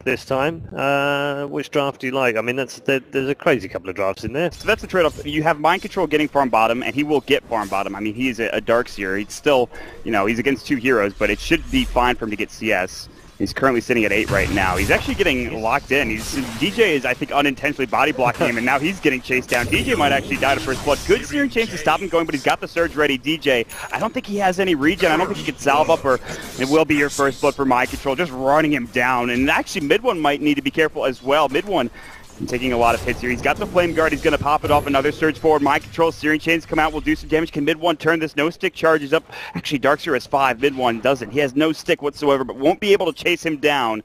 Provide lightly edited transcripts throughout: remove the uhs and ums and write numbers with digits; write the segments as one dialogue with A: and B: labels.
A: this time. Which draft do you like? I mean, there's a crazy couple of drafts in there.
B: So that's the trade-off. You have Mind Control getting farm bottom, and he will get farm bottom. I mean, he is a Darkseer. He's still, he's against 2 heroes, but it should be fine for him to get CS. He's currently sitting at 8 right now. He's actually getting locked in. DJ is, I think, unintentionally body blocking him, and now he's getting chased down. DJ might actually die to first blood. Good Searing Chains to stop him going, but he's got the surge ready. DJ, I don't think he has any regen. I don't think he can salve up, or it will be your first blood for Mind Control, just running him down. And actually, mid one might need to be careful as well. Mid one taking a lot of hits here. He's got the Flame Guard. He's going to pop it off. Another surge forward. Mind Control. Searing Chains come out. Will do some damage. Can mid one turn this? No stick charges up. Actually, Darkseer has 5. Mid one doesn't. He has no stick whatsoever, but won't be able to chase him down.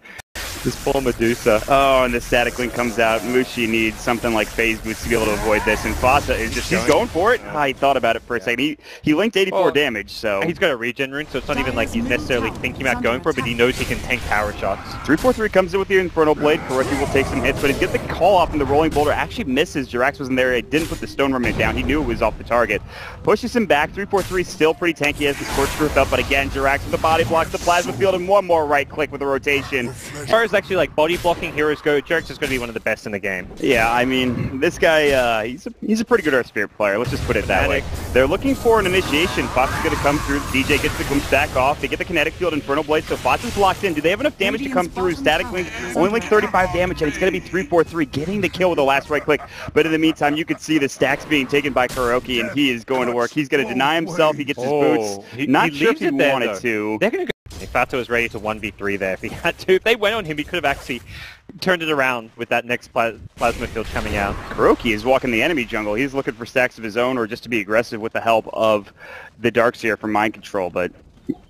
B: This poor Medusa. Oh, and the static link comes out. Mushi needs something like phase boots to be able to avoid this, and Fata is just he's going for it. He thought about it for a second. He linked 84 damage, so
A: he's got a regen rune, so it's not even like he's necessarily thinking about going for it, but he knows he can tank power shots.
B: 343 comes in with the Infernal Blade. Kuroki will take some hits, but he's got the call off, and the Rolling Boulder actually misses. Jirax wasn't there. It didn't put the Stone Remnant down. He knew it was off the target. Pushes him back. 343 still pretty tanky. He has the Scorched Earth up, but again, Jirax with the body blocks the Plasma Field, and one more right click with the rotation.
A: As far as actually like body blocking heroes go, Jirax is going to be one of the best in the game.
B: Yeah, I mean, this guy, he's a pretty good Earth Spirit player. Let's just put it that way. They're looking for an initiation. Fox is going to come through. DJ gets the glimpse back off. They get the Kinetic Field, Infernal Blade, so Fox is blocked in. Do they have enough damage to come through? Static Link, only like 35 damage, and it's going to be 343 getting the kill with the last right click. But in the meantime, you could see the stacks being taken by Kuroki, and he is going to work. He's going to deny himself. He gets his boots. Not sure if he wanted to.
A: They're going to go. Fato was ready to 1v3 there if he had to. If they went on him, he could have actually turned it around with that next plasma field coming out.
B: Kuroki is walking the enemy jungle. He's looking for stacks of his own or just to be aggressive with the help of the Darkseer from Mind Control, but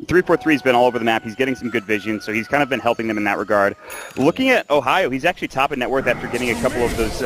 B: 343's been all over the map. He's getting some good vision, so he's kind of been helping them in that regard. Looking at Ohio, he's actually top in net worth after getting a couple of those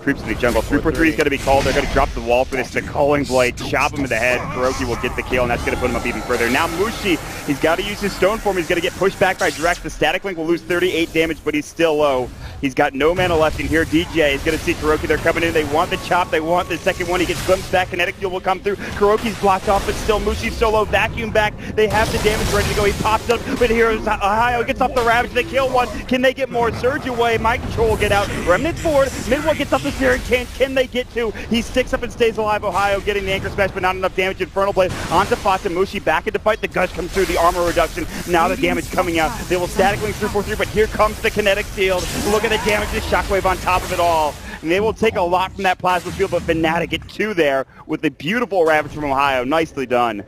B: creeps in the jungle. 343 is going to be called. They're going to drop the wall for this. The Calling Blade, chop him in the head. Kuroki will get the kill, and that's going to put him up even further. Now Mushi, he's got to use his Stone Form. He's going to get pushed back by Jirax. The Static Link will lose 38 damage, but he's still low. He's got no mana left in here. DJ is going to see Kuroki. They're coming in. They want the chop. They want the second one. He gets glimpsed back. Kinetic Fuel will come through. Kuroki's blocked off, but still Mushi's solo. Vacuum back. They have the damage ready to go. He pops up, but here's Ohio. Gets off the Ravage. They kill one. Can they get more? Surge away. Mind Control will get out. Remnant forward. Mid one gets off the Searing Chains. Can they get two? He sticks up and stays alive. Ohio getting the Anchor Smash, but not enough damage. Infernal Blade onto Fata. Mushi back into fight. The Gush comes through. The armor reduction. Now the damage coming out. They will Static Link 343, but here comes the Kinetic Field. Look at the damage. The Shockwave on top of it all. And they will take a lot from that Plasma Field, but Fnatic get 2 there with the beautiful Ravage from Ohio. Nicely done.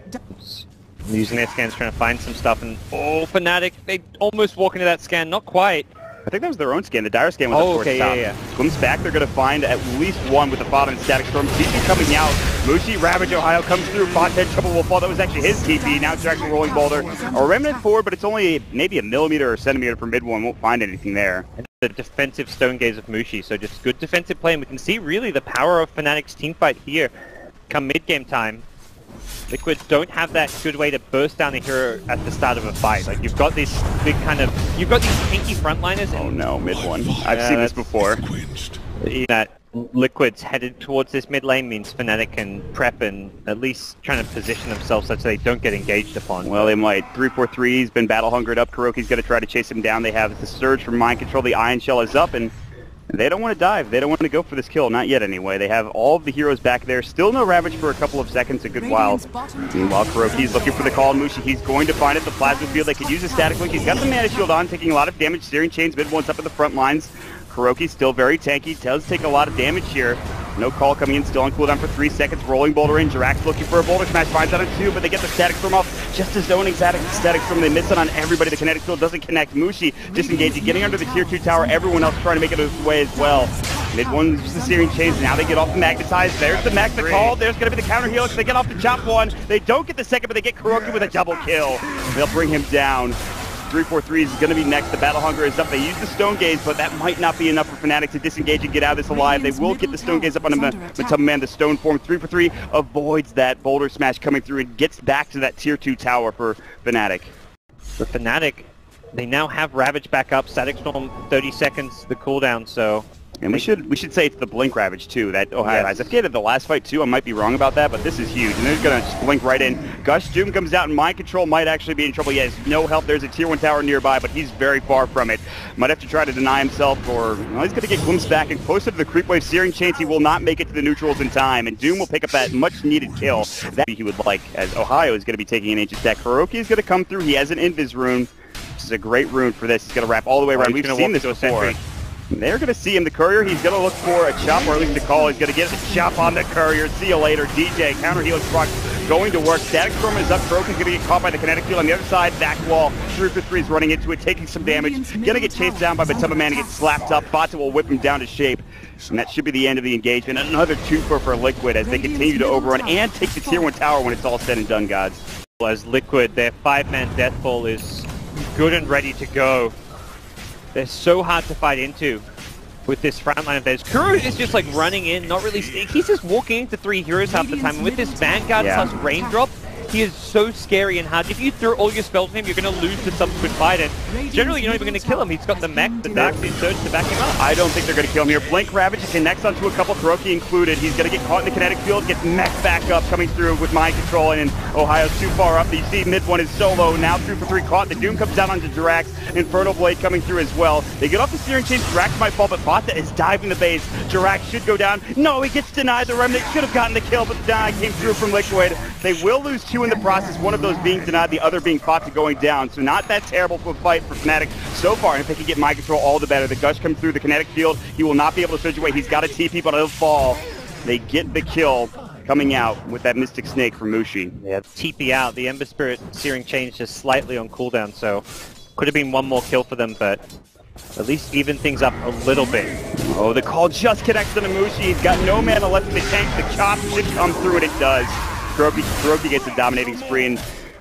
A: Using their scans, trying to find some stuff, and Fnatic, they almost walk into that scan, not quite.
B: I think that was their own scan. The Dire scan was up towards the top.
A: Yeah.
B: Swims back, they're going to find at least one with the Fata and Static Storm. TP coming out. Mushi, Ravage, Ohio comes through. Fata trouble will fall. That was actually his TP. Now Jirax a Rolling Boulder. A Remnant forward, but it's only maybe a millimeter or centimeter from mid one. Won't find anything there.
A: The defensive Stone Gaze of Mushi, so just good defensive play, and we can see really the power of Fnatic's teamfight here come mid-game time. Liquid don't have that good way to burst down a hero at the start of a fight. Like, you've got this big you've got these tanky frontliners.
B: Oh no, mid one. I've seen this before.
A: That Liquid's headed towards this mid lane means Fnatic can prep and at least trying to position themselves such that they don't get engaged upon.
B: Well, they might. 343's been battle hungered up. Kuroki's going to try to chase him down. They have the Surge from Mind Control. The Ion Shell is up, and they don't want to dive. They don't want to go for this kill. Not yet, anyway. They have all of the heroes back there. Still no Ravage for a couple of seconds, a good while. Meanwhile, Kuroki's looking for the call. Mushi, he's going to find it. The Plasma Field, they could use a Static Link. He's got the Mana Shield on, taking a lot of damage. Searing Chains, mid one's up at the front lines. Kuroki's still very tanky. Does take a lot of damage here. No call coming in, still on cooldown for 3 seconds. Rolling Boulder in. Jirax looking for a Boulder Smash. Finds out on 2, but they get the Static Storm off. Just as zoning Static Storm. They miss it on everybody. The Kinetic Field doesn't connect. Mushi disengaging, getting under the tier 2 tower. Everyone else trying to make it his way as well. Mid one just the Searing Chains. Now they get off the Magnetize. There's the Max, the call. There's going to be the counter helix. They get off the chop one. They don't get the second, but they get Kuroki with a double kill. They'll bring him down. 343 is going to be next. The Battle Hunger is up. They use the Stone Gaze, but that might not be enough for Fnatic to disengage and get out of this alive. They will get the Stone Gaze up on the Stone Form. 343 avoids that Boulder Smash coming through and gets back to that tier 2 tower for Fnatic.
A: For Fnatic, they now have Ravage back up. Static Storm, 30 seconds, the cooldown, so
B: And we should say it's the Blink Ravage too that Ohio has. I forget the last fight too, I might be wrong about that, but this is huge. And they're going to just blink right in. Gush Doom comes out and Mind Control might actually be in trouble. He has no help. There's a tier 1 tower nearby, but he's very far from it. Might have to try to deny himself, or well, he's going to get glimpsed back and closer to the creep wave. Searing Chains, he will not make it to the neutrals in time, and Doom will pick up that much needed kill that he would like, as Ohio is going to be taking an ancient stack. Kuroki is going to come through. He has an Invis rune, which is a great rune for this. He's going to wrap all the way around. We've seen this before. They're going to see him, the Courier. He's going to look for a chop, or at least a call. He's going to get a chop on the Courier. See you later. DJ, counter Helix proc going to work. Static Storm is up. Broken's going to get caught by the kinetic field on the other side. Back wall. 3 is running into it, taking some damage. Going to get chased down by Matuma Man and get slapped up. Fata will whip him down to shape. And that should be the end of the engagement. Another 2-4 for Liquid as they continue to overrun and take the tier 1 tower when it's all said and done, gods.
A: As Liquid, their 5-man Deathfall is good and ready to go. They're so hard to fight into with this front line of theirs. Kuro is just like running in, not really... He's just walking into 3 heroes half the time. And with this Vanguard plus Raindrop, he is so scary and hard. If you throw all your spells at him, you're going to lose the subsequent fight. And generally, you're not even going to kill him. He's got the mech, the Darkseid Surge to back him up.
B: I don't think they're going to kill him here. Blink Ravage connects onto a couple, Kuroki included. He's going to get caught in the kinetic field, gets mech back up, coming through with Mind Control, and Ohio's too far up. You see mid one is solo, now 2 for 3 caught. The Doom comes down onto Jirax. Infernal Blade coming through as well. They get off the Searing Chains. Jirax might fall, but Fata is diving the base. Jirax should go down. No, he gets denied. The Remnant should have gotten the kill, but the deny came through from Liquid. They will lose 2 in the process. One of those being denied, the other being Fata going down. So not that terrible of a fight for Fnatic so far. And if they can get Mind Control, all the better. The Gush comes through the kinetic field. He will not be able to surge away. He's got a TP, but he'll fall. They get the kill coming out with that Mystic Snake from Mushi.
A: Yeah, TP out. The Ember Spirit Searing Chains just slightly on cooldown, so could have been one more kill for them, but at least even things up a little bit.
B: Oh, the call just connects to the Mushi. He's got no mana left in the tank. The chop should come through, and it does. Kuroki gets a dominating spree, and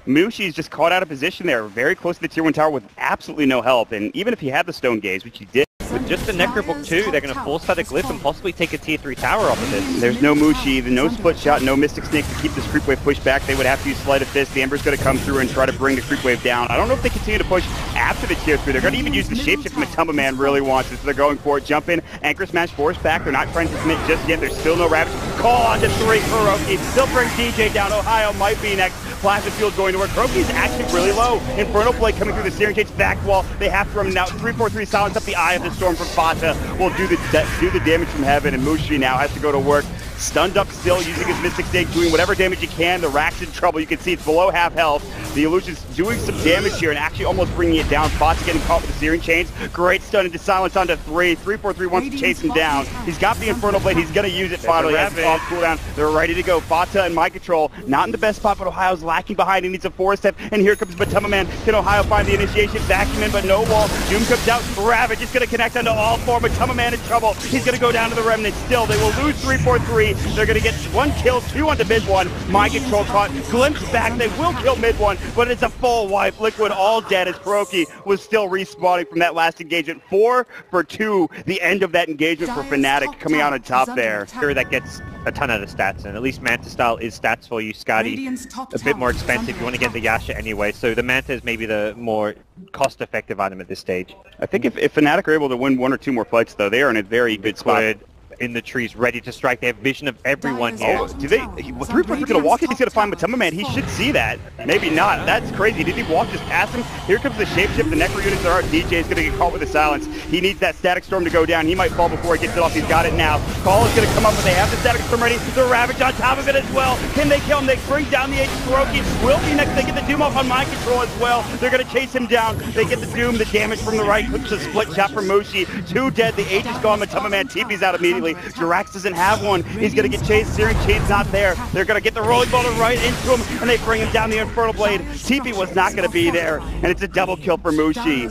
B: Mushi's just caught out of position there, very close to the tier 1 tower with absolutely no help. And even if he had the Stone Gaze, which he did,
A: with just the Necrobook too, they're going to force that a glyph and possibly take a tier 3 tower off of this.
B: There's no Mushi, no split shot, no Mystic Snake to keep this creep wave pushed back. They would have to use Sleight of Fist. The Ember's going to come through and try to bring the creep wave down. I don't know if they continue to push after the tier 3. They're going to even use the shapeshift. Matuma Man really wants it, so they're going for it. Jump in, Anchor Smash, force back. They're not trying to commit just yet. There's still no Ravage. Call on to 3. Kuroki still brings DJ down. Ohio might be next. Plasma Field going to work. Kuroki's actually really low. Infernal Blade coming through the Searing Chains back wall. They have to run now. 3-4-3 silence up the Eye of the Storm from Fata. Will do the damage from heaven, and Mushi now has to go to work. Stunned up still, using his Mystic Snake, doing whatever damage he can. The Rack's in trouble. You can see it's below half health. The Illusion's doing some damage here and actually almost bringing it down. Fata getting caught with the Searing Chains. Great stun into silence onto 3. 3-4-3 wants to chase him down. He's got the Infernal Blade. He's going to use it finally. Has it off cooldown. They're ready to go. Fata and Mind Control, not in the best spot, but Ohio's lacking behind. He needs a 4-step, and here comes Matuma Man. Can Ohio find the initiation? Vacuum in, but no wall. Doom comes out. Ravage is going to connect onto all 4. Matuma Man in trouble. He's going to go down to the Remnant still. They will lose 3-4-3. They're going to get 1 kill, 2 onto mid 1. Mind Control caught. Glimpse back. They will kill mid 1, but it's a full wipe. Liquid all dead as Kuroki was still respawning from that last engagement. 4 for 2. The end of that engagement for Fnatic coming out on top there.
A: Here that gets a ton of the stats, and at least Manta style is stats for you. Skadi, a bit more expensive. You want to get the Yasha anyway, so the Manta is maybe the more cost-effective item at this stage.
B: I think if Fnatic are able to win 1 or 2 more fights, though, they are in a very good spot.
A: In the trees, ready to strike. They have vision of everyone here.
B: Oh, do they? 3-4's going to walk in. He's going to find Matuma Man. He should see that. Maybe not. That's crazy. Did he walk just past him? Here comes the shapeshift. The Necro units are out. DJ is going to get caught with the silence. He needs that Static Storm to go down. He might fall before he gets it off. He's got it now. Call is going to come up, but they have the Static Storm ready. The Ravage on top of it as well. Can they kill him? They bring down the Aegis. Kuroki will be next. They get the Doom off on Mind Control as well. They're going to chase him down. They get the Doom. The damage from the right. Clips a split shot from Mushi. 2 dead. The Aegis gone. Matuma Man TP's out immediately. Jirax doesn't have one. He's going to get chased. Searing Chain's not there. They're going to get the rolling boulder right into him, and they bring him down the Infernal Blade. TP was not going to be there, and it's a double kill for Mushi.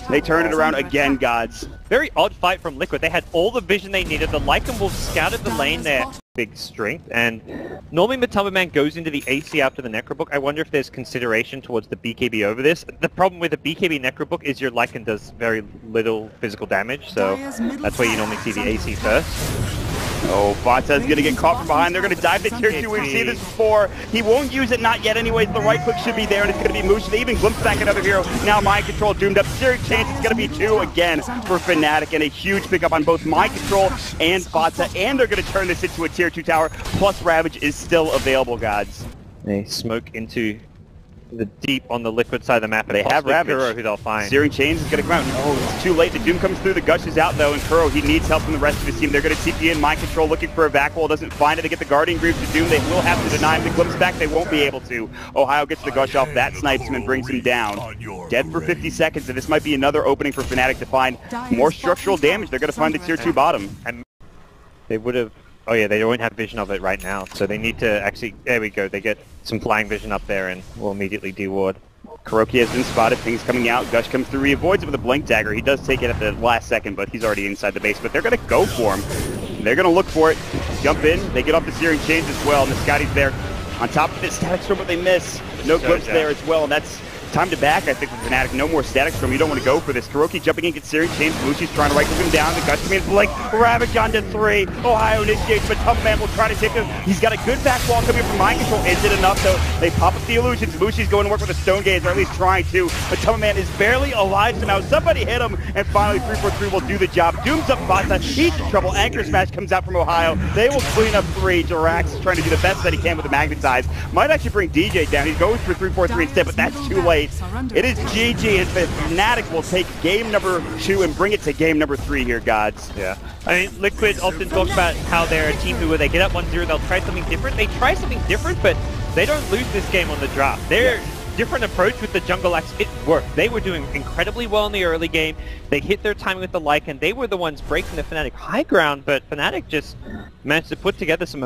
B: They turn it around again, gods.
A: Very odd fight from Liquid. They had all the vision they needed. The Lycan Wolf scouted the lane there. Big strength, and normally Matuma Man goes into the AC after the Necrobook. I wonder if there's consideration towards the BKB over this. The problem with the BKB Necrobook is your Lycan does very little physical damage, so that's where you normally see the AC first.
B: Oh, Vata's going to get caught from behind. They're going to dive the tier 2. We've seen this before. He won't use it, not yet anyways. The right click should be there, and it's going to be Mushi. They even glimpse back another hero. Now Mind Control doomed up. Serious chance it's going to be 2 again for Fnatic, and a huge pickup on both Mind Control and Vata, and they're going to turn this into a tier 2 tower, plus Ravage is still available, gods.
A: They smoke into the deep on the Liquid side of the map, and
B: they have Ravage.
A: Kuro, who they'll find.
B: Searing Chains is going to come out. No, it's too late. The Doom comes through. The Gush is out, though, and Kuro, he needs help from the rest of his team. They're going to TP in. Mind Control looking for a vac wall. Doesn't find it. They get the Guardian Greaves to Doom. They will have to deny him. The Glimpse back, they won't be able to. Ohio gets the Gush off. That snipes him and brings him down. Dead for 50 seconds, and this might be another opening for Fnatic to find more structural damage. They're going to find the tier 2 bottom.
A: And they would have... Oh yeah, they don't have vision of it right now, so they need to actually... There we go. They get some flying vision up there, and will immediately deward.
B: Kuroki has been spotted, things coming out, Gush comes through, he avoids it with a Blink Dagger. He does take it at the last second, but he's already inside the base. But they're going to go for him. They're going to look for it, jump in, they get off the Searing Chains as well, and the Scotty's there on top of it. Static Storm, but they miss. No glimpse there as well, and that's time to back, I think, for Fnatic. No more Static Storm. You don't want to go for this. Kuroki jumping in, gets Searing Chains. Mushi's trying to right-click him down. The Gush coming in, Blink. Ravage on to 3. Ohio initiates, but Tough will try to take him. He's got a good back wall coming from Mind Control. Is it enough, though? They pop up the illusions. Mushi's going to work with a Stone Gaze, or at least trying to. But Tough is barely alive somehow. Somebody hit him, and finally 343 will do the job. Dooms up Vata. He's in trouble. Anchor Smash comes out from Ohio. They will clean up 3. Jirax is trying to do the best that he can with the Magnetize. Might actually bring DJ down. He goes for 343 instead, but that's too late. It is GG, and Fnatic will take game number 2 and bring it to game number 3 here, gods.
A: Yeah. I mean, Liquid often talks about how they're a team who, when they get up 1-0, they'll try something different. They try something different, but they don't lose this game on the draft. Their different approach with the jungle axe, it worked. They were doing incredibly well in the early game. They hit their timing with the Lycan. They were the ones breaking the Fnatic high ground, but Fnatic just managed to put together some